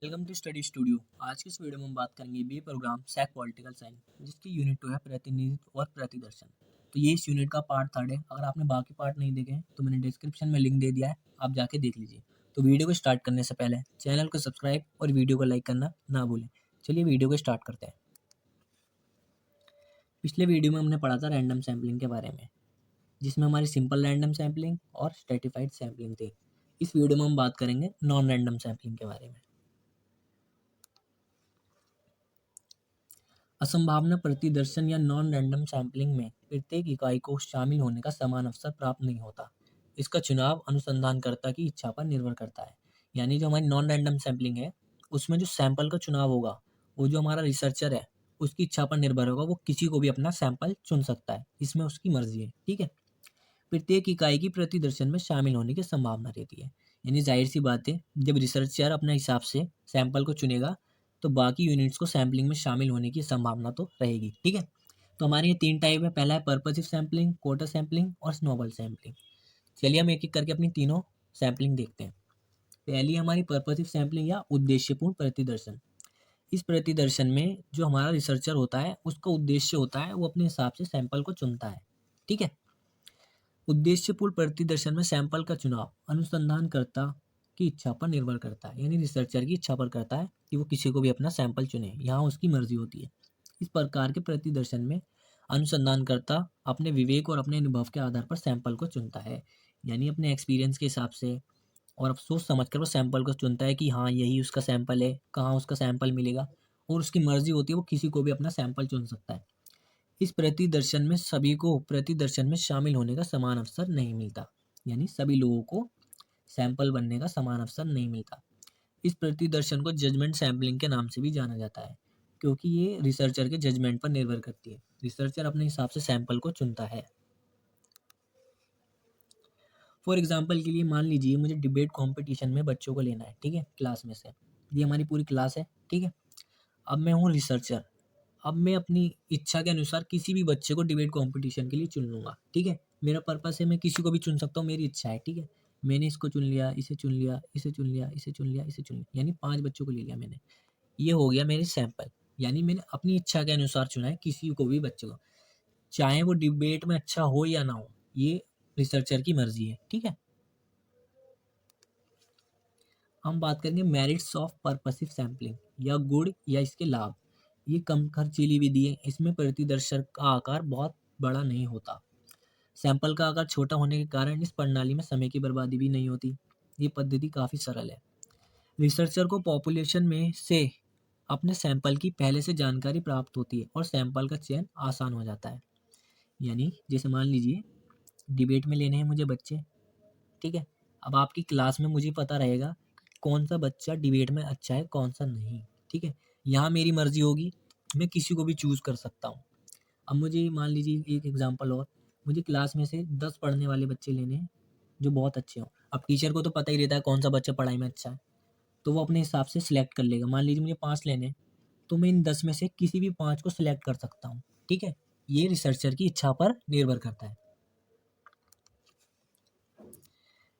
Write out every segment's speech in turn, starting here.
Welcome to study studio. आज की इस वीडियो में हम बात करेंगे बी प्रोग्राम सैक पॉलिटिकल साइंस, जिसकी यूनिट 2 है प्रतिनिधित्व और प्रतिदर्शन। तो ये इस यूनिट का पार्ट 3 है। अगर आपने बाकी पार्ट नहीं देखे हैं तो मैंने डिस्क्रिप्शन में लिंक दे दिया है, आप जाके देख लीजिए। तो वीडियो को स्टार्ट करने से पहले चैनल को सब्सक्राइब और वीडियो को लाइक करना ना भूलें। चलिए वीडियो को स्टार्ट करते हैं। पिछले वीडियो में हमने पढ़ा था रैंडम सैम्पलिंग के बारे में, जिसमें हमारी सिंपल रैंडम सैम्पलिंग और स्ट्रेटिफाइड सैम्पलिंग थी। इस वीडियो में हम बात करेंगे नॉन रैंडम सैम्पलिंग के बारे में। असंभावना प्रतिदर्शन या नॉन रैंडम सैम्पलिंग में प्रत्येक इकाई को शामिल होने का समान अवसर प्राप्त नहीं होता। इसका चुनाव अनुसंधानकर्ता की इच्छा पर निर्भर करता है। यानी जो हमारी नॉन रैंडम सैम्पलिंग है, उसमें जो सैंपल का चुनाव होगा, वो जो हमारा रिसर्चर है उसकी इच्छा पर निर्भर होगा। वो किसी को भी अपना सैंपल चुन सकता है, इसमें उसकी मर्जी है। ठीक है। प्रत्येक इकाई की प्रतिदर्शन में शामिल होने की संभावना रहती है। यानी जाहिर सी बात है, जब रिसर्चर अपने हिसाब से सैंपल को चुनेगा तो बाकी यूनिट्स को सैम्पलिंग में शामिल होने की संभावना तो रहेगी। ठीक है। तो हमारे ये 3 टाइप है। पहला है पर्पसिव सैम्पलिंग, क्वोटा सैम्पलिंग और स्नोबॉल सैम्पलिंग। चलिए हम एक एक करके अपनी तीनों सैम्पलिंग देखते हैं। पहली हमारी पर्पसिव सैम्पलिंग या उद्देश्यपूर्ण प्रतिदर्शन। इस प्रतिदर्शन में जो हमारा रिसर्चर होता है, उसका उद्देश्य होता है वो अपने हिसाब से सैंपल को चुनता है। ठीक है। उद्देश्यपूर्ण प्रतिदर्शन में सैंपल का चुनाव अनुसंधानकर्ता की इच्छा पर निर्भर करता है। यानी रिसर्चर की इच्छा पर करता है कि वो किसी को भी अपना सैंपल चुने, यहाँ उसकी मर्जी होती है। इस प्रकार के प्रतिदर्शन में अनुसंधानकर्ता अपने विवेक और अपने अनुभव के आधार पर सैंपल को चुनता है। यानी अपने एक्सपीरियंस के हिसाब से और अब सोच समझ कर वो सैंपल को चुनता है कि हाँ यही उसका सैंपल है, कहाँ उसका सैंपल मिलेगा, और उसकी मर्जी होती है, वो किसी को भी अपना सैंपल चुन सकता है। इस प्रतिदर्शन में सभी को प्रतिदर्शन में शामिल होने का समान अवसर नहीं मिलता। यानी सभी लोगों को सैंपल बनने का समान अवसर नहीं मिलता। इस प्रतिदर्शन को जजमेंट सैम्पलिंग के नाम से भी जाना जाता है, क्योंकि ये रिसर्चर के जजमेंट पर निर्भर करती है। रिसर्चर अपने हिसाब से सैंपल को चुनता है। फॉर एग्जाम्पल के लिए मान लीजिए मुझे डिबेट कॉम्पिटिशन में बच्चों को लेना है। ठीक है। क्लास में से ये हमारी पूरी क्लास है। ठीक है। अब मैं हूँ रिसर्चर। अब मैं अपनी इच्छा के अनुसार किसी भी बच्चे को डिबेट कंपटीशन के लिए चुन लूँगा। ठीक है। मेरा पर्पस है, मैं किसी को भी चुन सकता हूँ, मेरी इच्छा है। ठीक है। मैंने इसको चुन लिया, इसे चुन लिया, इसे चुन लिया, इसे चुन लिया, इसे चुन लिया, यानी 5 बच्चों को ले लिया मैंने। ये हो गया मेरी सैंपल। यानी मैंने अपनी इच्छा के अनुसार चुना है किसी को भी बच्चे को, चाहे वो डिबेट में अच्छा हो या ना हो, ये रिसर्चर की मर्जी है। ठीक है। हम बात करेंगे मेरिट्स ऑफ पर्पसिव सैम्पलिंग या गुण या इसके लाभ। ये कम खर्चीली विधि है। इसमें प्रतिदर्शक का आकार बहुत बड़ा नहीं होता। सैंपल का आकार छोटा होने के कारण इस प्रणाली में समय की बर्बादी भी नहीं होती। ये पद्धति काफ़ी सरल है। रिसर्चर को पॉपुलेशन में से अपने सैंपल की पहले से जानकारी प्राप्त होती है और सैंपल का चयन आसान हो जाता है। यानी जैसे मान लीजिए डिबेट में लेने हैं मुझे बच्चे। ठीक है। अब आपकी क्लास में मुझे पता रहेगा कौन सा बच्चा डिबेट में अच्छा है, कौन सा नहीं। ठीक है। यहाँ मेरी मर्जी होगी, मैं किसी को भी चूज़ कर सकता हूँ। अब मुझे मान लीजिए एक एग्जांपल और, मुझे क्लास में से 10 पढ़ने वाले बच्चे लेने हैं जो बहुत अच्छे हों। अब टीचर को तो पता ही रहता है कौन सा बच्चा पढ़ाई में अच्छा है, तो वो अपने हिसाब से सिलेक्ट कर लेगा। मान लीजिए मुझे 5 लेने हैं, तो मैं इन 10 में से किसी भी 5 को सिलेक्ट कर सकता हूँ। ठीक है। ये रिसर्चर की इच्छा पर निर्भर करता है।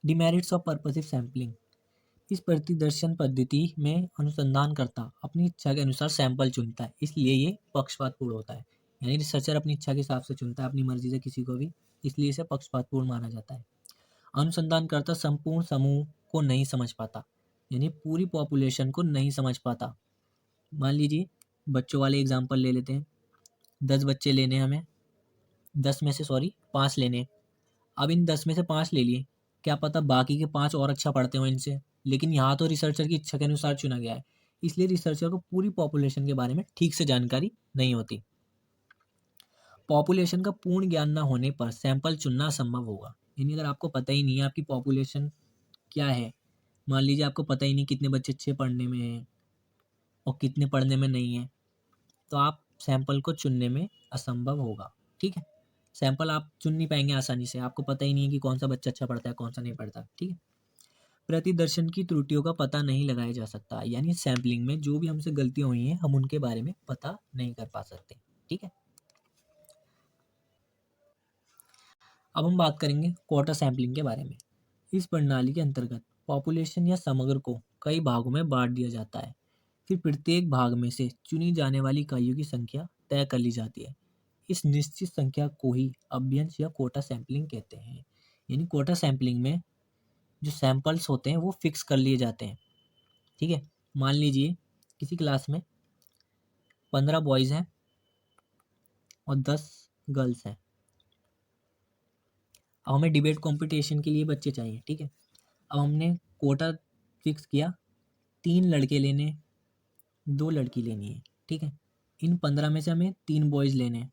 Demerits of purposive sampling. इस प्रतिदर्शन पद्धति में अनुसंधानकर्ता अपनी इच्छा के अनुसार सैंपल चुनता है, इसलिए ये पक्षपातपूर्ण होता है। यानी रिसर्चर अपनी इच्छा के हिसाब से चुनता है, अपनी मर्जी से किसी को भी, इसलिए इसे पक्षपातपूर्ण माना जाता है। अनुसंधानकर्ता संपूर्ण समूह को नहीं समझ पाता, यानी पूरी पॉपुलेशन को नहीं समझ पाता। मान लीजिए बच्चों वाले एग्जाम्पल ले लेते हैं। 10 बच्चे लेने हैं हमें, 10 में से 5 लेने हैं। अब इन 10 में से 5 ले लिए, क्या पता बाकी के 5 और अच्छा पढ़ते हो इनसे, लेकिन यहाँ तो रिसर्चर की इच्छा के अनुसार चुना गया है, इसलिए रिसर्चर को पूरी पॉपुलेशन के बारे में ठीक से जानकारी नहीं होती। पॉपुलेशन का पूर्ण ज्ञान न होने पर सैंपल चुनना असंभव होगा। यानी अगर आपको पता ही नहीं है आपकी पॉपुलेशन क्या है, मान लीजिए आपको पता ही नहीं कितने बच्चे अच्छे पढ़ने में हैं और कितने पढ़ने में नहीं है, तो आप सैंपल को चुनने में असंभव होगा। ठीक है। सैंपल आप चुन नहीं पाएंगे आसानी से, आपको पता ही नहीं है कि कौन सा बच्चा अच्छा पढ़ता है, कौन सा नहीं पढ़ता। ठीक है। प्रतिदर्शन की त्रुटियों का पता नहीं लगाया जा सकता, यानी सैंपलिंग में जो भी हमसे गलतियां हुई हैं हम उनके बारे में पता नहीं कर पा सकते। ठीक है। अब हम बात करेंगे क्वार्टर सैंपलिंग के बारे में। इस प्रणाली के अंतर्गत पॉपुलेशन या समग्र को कई भागों में बांट दिया जाता है। फिर प्रत्येक भाग में से चुनी जाने वाली इकाइयों की संख्या तय कर ली जाती है। इस निश्चित संख्या को ही अभ्यंश या कोटा सैंपलिंग कहते हैं। यानी कोटा सैंपलिंग में जो सैंपल्स होते हैं वो फिक्स कर लिए जाते हैं। ठीक है, मान लीजिए किसी क्लास में 15 बॉयज़ हैं और 10 गर्ल्स हैं। अब हमें डिबेट कंपटीशन के लिए बच्चे चाहिए। ठीक है, अब हमने कोटा फिक्स किया, 3 लड़के लेने, 2 लड़की लेनी है। ठीक है, इन 15 में से हमें 3 बॉयज़ लेने हैं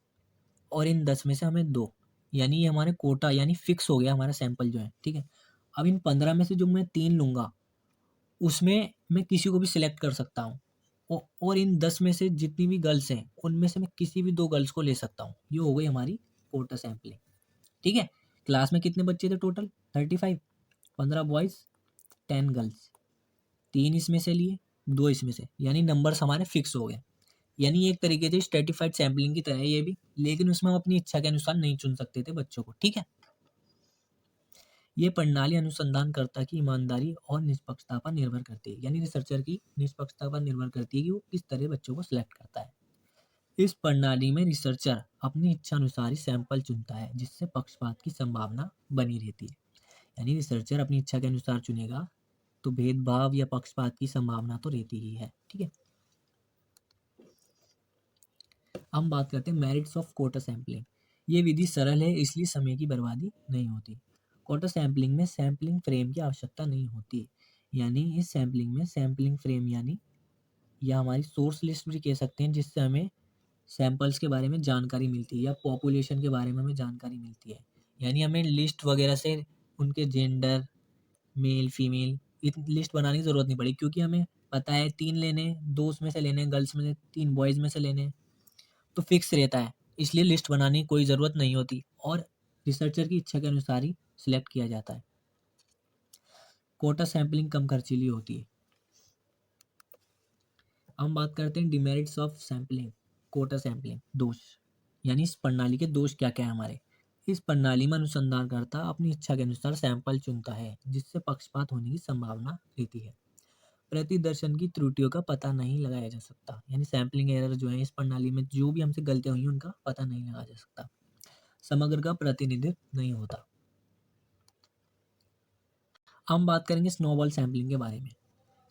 और इन 10 में से हमें 2, यानी ये हमारे कोटा यानी फिक्स हो गया हमारा सैंपल जो है। ठीक है, अब इन 15 में से जो मैं 3 लूँगा उसमें मैं किसी को भी सिलेक्ट कर सकता हूँ और इन 10 में से जितनी भी गर्ल्स हैं उनमें से मैं किसी भी 2 गर्ल्स को ले सकता हूँ। ये हो गई हमारी कोटा सैंपलिंग। ठीक है, क्लास में कितने बच्चे थे टोटल? 35, 15 बॉयज़, 10 गर्ल्स, 3 इसमें से लिए, 2 इसमें से, यानी नंबर्स हमारे फिक्स हो गए। यानी एक तरीके से स्ट्रेटिफाइड सैंपलिंग की तरह है ये भी, लेकिन उसमें हम अपनी इच्छा के अनुसार नहीं चुन सकते थे बच्चों को। ठीक है, ये प्रणाली अनुसंधानकर्ता की ईमानदारी और निष्पक्षता पर निर्भर करती है। यानी रिसर्चर की निष्पक्षता पर निर्भर करती है कि वो किस तरह बच्चों को सिलेक्ट करता है। इस प्रणाली में रिसर्चर अपनी इच्छा अनुसार ही सैंपल चुनता है, जिससे पक्षपात की संभावना बनी रहती है। यानी रिसर्चर अपनी इच्छा के अनुसार चुनेगा तो भेदभाव या पक्षपात की संभावना तो रहती ही है। ठीक है, हम बात करते हैं मेरिट्स ऑफ कोटा सैंपलिंग। ये विधि सरल है, इसलिए समय की बर्बादी नहीं होती। कोटा सैंपलिंग में सैंपलिंग फ्रेम की आवश्यकता नहीं होती। यानी इस सैंपलिंग में सैंपलिंग फ्रेम यानी या हमारी सोर्स लिस्ट भी कह सकते हैं, जिससे हमें सैंपल्स के बारे में जानकारी मिलती है या पॉपुलेशन के बारे में हमें जानकारी मिलती है। यानी हमें लिस्ट वगैरह से उनके जेंडर, मेल फीमेल, लिस्ट बनाने की ज़रूरत नहीं पड़ी, क्योंकि हमें पता है 3 लेने, 2 उसमें से लेने गर्ल्स में से, 3 बॉयज़ में से लेने, तो फिक्स रहता है, इसलिए लिस्ट बनाने की कोई ज़रूरत नहीं होती और रिसर्चर की इच्छा के अनुसार ही सिलेक्ट किया जाता है। कोटा सैंपलिंग कम खर्चीली होती है। हम बात करते हैं demerits of sampling, quota sampling, दोष, यानी इस प्रणाली के दोष क्या क्या है हमारे। इस प्रणाली में अनुसंधानकर्ता अपनी इच्छा के अनुसार सैंपल चुनता है, जिससे पक्षपात होने की संभावना रहती है। प्रतिदर्शन की त्रुटियों का पता नहीं लगाया जा सकता, यानी सैंपलिंग एरर जो है इस प्रणाली में जो भी हमसे गलतियां हुई उनका पता नहीं लगाया जा सकता। समग्र का प्रतिनिधित्व नहीं होता। हम बात करेंगे स्नोबॉल सैंपलिंग के बारे में।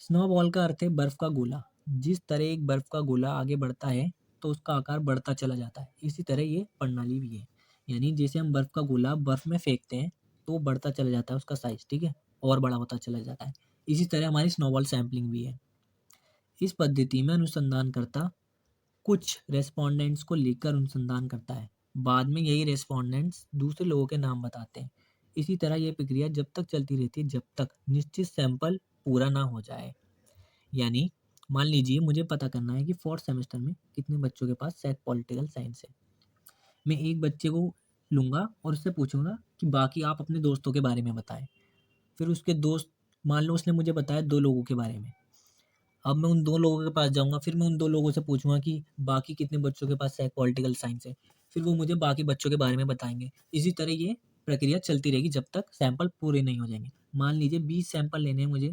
स्नोबॉल का अर्थ है बर्फ का गोला। जिस तरह एक बर्फ का गोला आगे बढ़ता है तो उसका आकार बढ़ता चला जाता है, इसी तरह ये प्रणाली भी है। यानी जैसे हम बर्फ का गोला बर्फ में फेंकते हैं तो वो बढ़ता चला जाता है उसका साइज। ठीक है, और बड़ा होता चला जाता है। इसी तरह हमारी स्नोबॉल सैंपलिंग भी है। इस पद्धति में अनुसंधानकर्ता कुछ रेस्पोंडेंट्स को लेकर अनुसंधान करता है, बाद में यही रेस्पोंडेंट्स दूसरे लोगों के नाम बताते हैं। इसी तरह यह प्रक्रिया जब तक चलती रहती है जब तक निश्चित सैंपल पूरा ना हो जाए। यानी मान लीजिए मुझे पता करना है कि 4th सेमेस्टर में कितने बच्चों के पास सेट पॉलिटिकल साइंस है। मैं एक बच्चे को लूँगा और उससे पूछूंगा कि बाकी आप अपने दोस्तों के बारे में बताएं। फिर उसके दोस्त, मान लो उसने मुझे बताया 2 लोगों के बारे में। अब मैं उन 2 लोगों के पास जाऊँगा, फिर मैं उन 2 लोगों से पूछूँगा कि बाकी कितने बच्चों के पास है पॉलिटिकल साइंस है। फिर वो मुझे बाकी बच्चों के बारे में बताएँगे। इसी तरह ये प्रक्रिया चलती रहेगी जब तक सैंपल पूरे नहीं हो जाएँगे। मान लीजिए 20 सैंपल लेने हैं मुझे,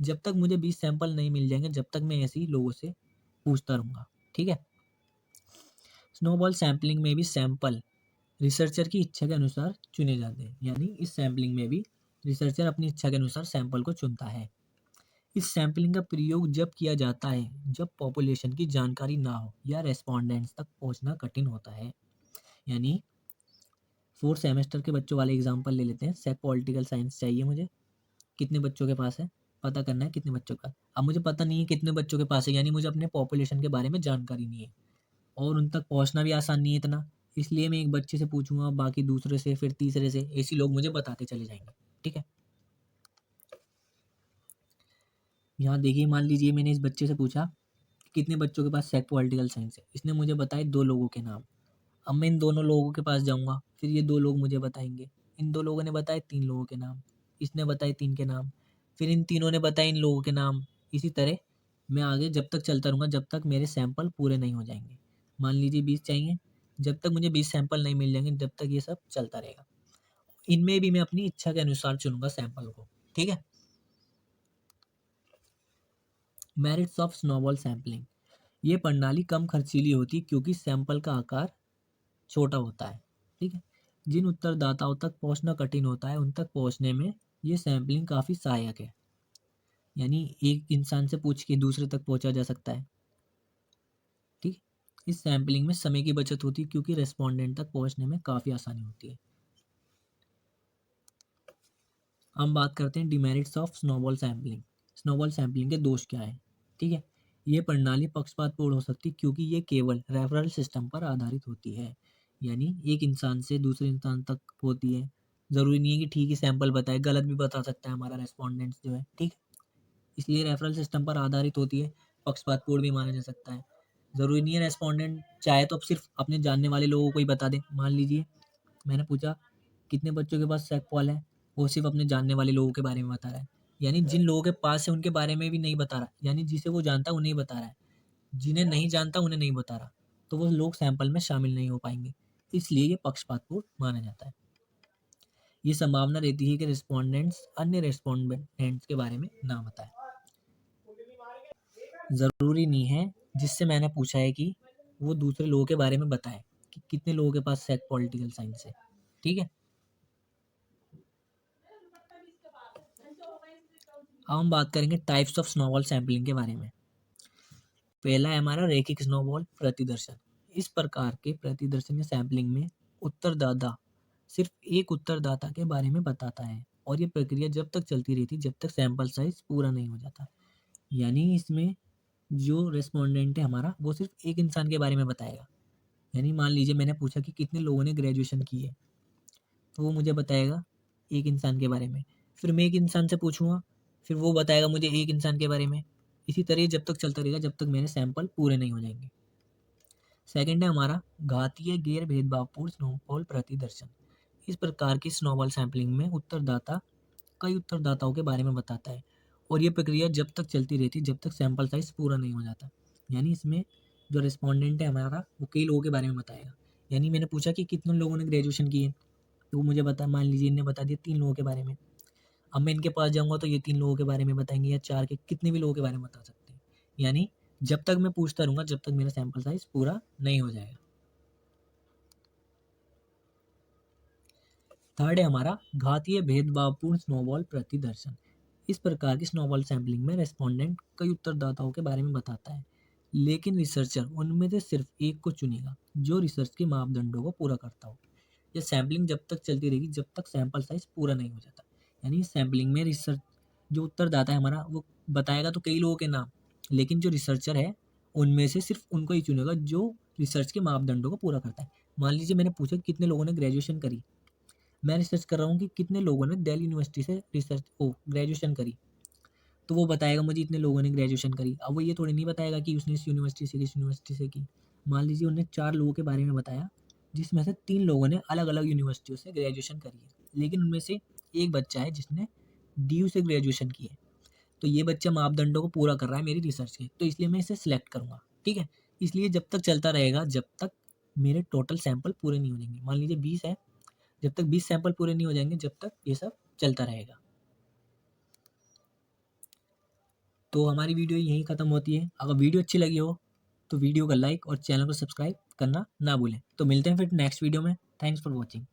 जब तक मुझे 20 सैंपल नहीं मिल जाएँगे, जब तक मैं ऐसे ही लोगों से पूछता रहूँगा। ठीक है? स्नोबॉल सैंपलिंग में भी सैंपल रिसर्चर की इच्छा के अनुसार चुने जाते हैं। यानी इस सैंपलिंग में भी रिसर्चर अपनी इच्छा के अनुसार सैंपल को चुनता है। इस सैंपलिंग का प्रयोग जब किया जाता है जब पॉपुलेशन की जानकारी ना हो या रेस्पोंडेंट्स तक पहुंचना कठिन होता है। यानी 4th सेमेस्टर के बच्चों वाले एग्जांपल ले लेते हैं। सेट पॉलिटिकल साइंस चाहिए मुझे, कितने बच्चों के पास है, पता करना है कितने बच्चों का। अब मुझे पता नहीं है कितने बच्चों के पास है, यानी मुझे अपने पॉपुलेशन के बारे में जानकारी नहीं है और उन तक पहुंचना भी आसान नहीं है इतना। इसलिए मैं एक बच्चे से पूछूंगा, बाकी दूसरे से, फिर तीसरे से, ऐसे लोग मुझे बताते चले जाएंगे। ठीक है, यहाँ देखिए मान लीजिए मैंने इस बच्चे से पूछा कितने बच्चों के पास सेट पॉलिटिकल साइंस है, इसने मुझे बताए 2 लोगों के नाम। अब मैं इन दोनों लोगों के पास जाऊंगा, फिर ये 2 लोग मुझे बताएंगे। इन 2 लोगों ने बताए 3 लोगों के नाम, इसने बताए 3 के नाम, फिर इन तीनों ने बताए इन लोगों के नाम। इसी तरह मैं आगे जब तक चलता रहूँगा जब तक मेरे सैंपल पूरे नहीं हो जाएंगे। मान लीजिए 20 चाहिए, जब तक मुझे 20 सैंपल नहीं मिल जाएंगे जब तक ये सब चलता रहेगा। इनमें भी मैं अपनी इच्छा के अनुसार चुनूंगा सैंपल को। ठीक है, मेरिट्स ऑफ स्नोबॉल सैंपलिंग, ये प्रणाली कम खर्चीली होती है क्योंकि सैंपल का आकार छोटा होता है। ठीक है, जिन उत्तरदाताओं तक पहुंचना कठिन होता है उन तक पहुंचने में ये सैंपलिंग काफ़ी सहायक है। यानी एक इंसान से पूछ के दूसरे तक पहुंचा जा सकता है। ठीक, इस सैंपलिंग में समय की बचत होती है क्योंकि रेस्पोंडेंट तक पहुंचने में काफ़ी आसानी होती है। हम बात करते हैं demerits of snowball sampling. Snowball sampling के दोष क्या है? ठीक है, ये प्रणाली पक्षपातपूर्ण हो सकती है क्योंकि ये केवल रेफरल सिस्टम पर आधारित होती है। यानी एक इंसान से दूसरे इंसान तक होती है। ज़रूरी नहीं है कि ठीक ही सैंपल बताए, गलत भी बता सकता है हमारा रेस्पोंडेंट्स जो है। ठीक, इसलिए रेफरल सिस्टम पर आधारित होती है, पक्षपातपूर्ण भी माना जा सकता है। ज़रूरी नहीं है रेस्पोंडेंट चाहे तो अब सिर्फ अपने जानने वाले लोगों को ही बता दे। मान लीजिए मैंने पूछा कितने बच्चों के पास सेक्सुअल है, वो सिर्फ अपने जानने वाले लोगों के बारे में बता रहा है। यानी जिन लोगों के पास है उनके बारे में भी नहीं बता रहा, यानी जिसे वो जानता है उन्हें ही बता रहा है, जिन्हें नहीं जानता उन्हें नहीं बता रहा, तो वो लोग सैंपल में शामिल नहीं हो पाएंगे। इसलिए ये पक्षपातपूर्ण माना जाता है। ये संभावना रहती है कि रिस्पोंडेंट्स अन्य रिस्पोंडेंट्स के बारे में ना बताएं। ज़रूरी नहीं है जिससे मैंने पूछा है कि वो दूसरे लोगों के बारे में बताए कि कितने लोगों के पास सेक्स पॉलिटिकल साइंस है। ठीक है, अब हम बात करेंगे टाइप्स ऑफ स्नोबॉल सैंपलिंग के बारे में। पहला है हमारा रैखिक स्नोबॉल प्रतिदर्शन। इस प्रकार के प्रतिदर्शन या सैंपलिंग में उत्तरदाता सिर्फ एक उत्तरदाता के बारे में बताता है और ये प्रक्रिया जब तक चलती रहती जब तक सैंपल साइज पूरा नहीं हो जाता। यानी इसमें जो रेस्पोंडेंट है हमारा वो सिर्फ एक इंसान के बारे में बताएगा। यानी मान लीजिए मैंने पूछा कि कितने लोगों ने ग्रेजुएशन की है, तो वो मुझे बताएगा एक इंसान के बारे में। फिर मैं एक इंसान से पूछूंगा, फिर वो बताएगा मुझे एक इंसान के बारे में। इसी तरह जब तक चलता रहेगा जब तक मेरे सैंपल पूरे नहीं हो जाएंगे। सेकंड है हमारा घातीय गैर भेदभावपूर्ण स्नोबॉल प्रतिदर्शन। इस प्रकार की स्नोबॉल सैंपलिंग में उत्तरदाता कई उत्तरदाताओं के बारे में बताता है और ये प्रक्रिया जब तक चलती रहती जब तक सैंपल साइज पूरा नहीं हो जाता। यानी इसमें जो रिस्पोंडेंट है हमारा वो कई लोगों के बारे में बताएगा। यानी मैंने पूछा कि कितने लोगों ने ग्रेजुएशन की है, तो वो मुझे बता, मान लीजिए इन्हें बता दिया 3 लोगों के बारे में। अब मैं इनके पास जाऊँगा तो ये 3 लोगों के बारे में बताएँगे या 4 के कितने भी लोगों के बारे में बता सकते हैं। यानी जब तक मैं पूछता रहूँगा जब तक मेरा सैंपल साइज़ पूरा नहीं हो जाएगा। थर्ड है हमारा घातीय भेदभावपूर्ण स्नोबॉल प्रतिदर्शन। इस प्रकार की स्नोबॉल सैंपलिंग में रेस्पोंडेंट कई उत्तरदाताओं के बारे में बताता है, लेकिन रिसर्चर उनमें से सिर्फ एक को चुनेगा जो रिसर्च के मापदंडों को पूरा करता हो। ये सैंपलिंग जब तक चलती रहेगी जब तक सैंपल साइज पूरा नहीं हो जाता। यानी सैंपलिंग में रिसर्च जो उत्तरदाता है हमारा वो बताएगा तो कई लोगों के नाम, लेकिन जो रिसर्चर है उनमें से सिर्फ उनको ही चुनेगा जो रिसर्च के मापदंडों को पूरा करता है। मान लीजिए मैंने पूछा कितने लोगों ने ग्रेजुएशन करी, मैं रिसर्च कर रहा हूँ कि कितने लोगों ने दिल्ली यूनिवर्सिटी से रिसर्च ग्रेजुएशन करी, तो वो बताएगा मुझे इतने लोगों ने ग्रेजुएशन करी। अब वो ये थोड़ी नहीं बताएगा कि उसने इस यूनिवर्सिटी से किस यूनिवर्सिटी से की। मान लीजिए उन्होंने 4 लोगों के बारे में बताया जिसमें से 3 लोगों ने अलग-अलग यूनिवर्सिटियों से ग्रेजुएशन करी है, लेकिन उनमें से एक बच्चा है जिसने डीयू से ग्रेजुएशन की है। तो ये बच्चा मापदंडों को पूरा कर रहा है मेरी रिसर्च के, तो इसलिए मैं इसे सिलेक्ट करूँगा। ठीक है? इसलिए जब तक चलता रहेगा जब तक मेरे टोटल सैंपल पूरे नहीं हो जाएँगे। मान लीजिए 20 है, जब तक 20 सैंपल पूरे नहीं हो जाएँगे जब तक ये सब चलता रहेगा। तो हमारी वीडियो यहीं ख़त्म होती है। अगर वीडियो अच्छी लगी हो तो वीडियो को लाइक और चैनल को सब्सक्राइब करना ना भूलें। तो मिलते हैं फिर नेक्स्ट वीडियो में। Thanks for watching.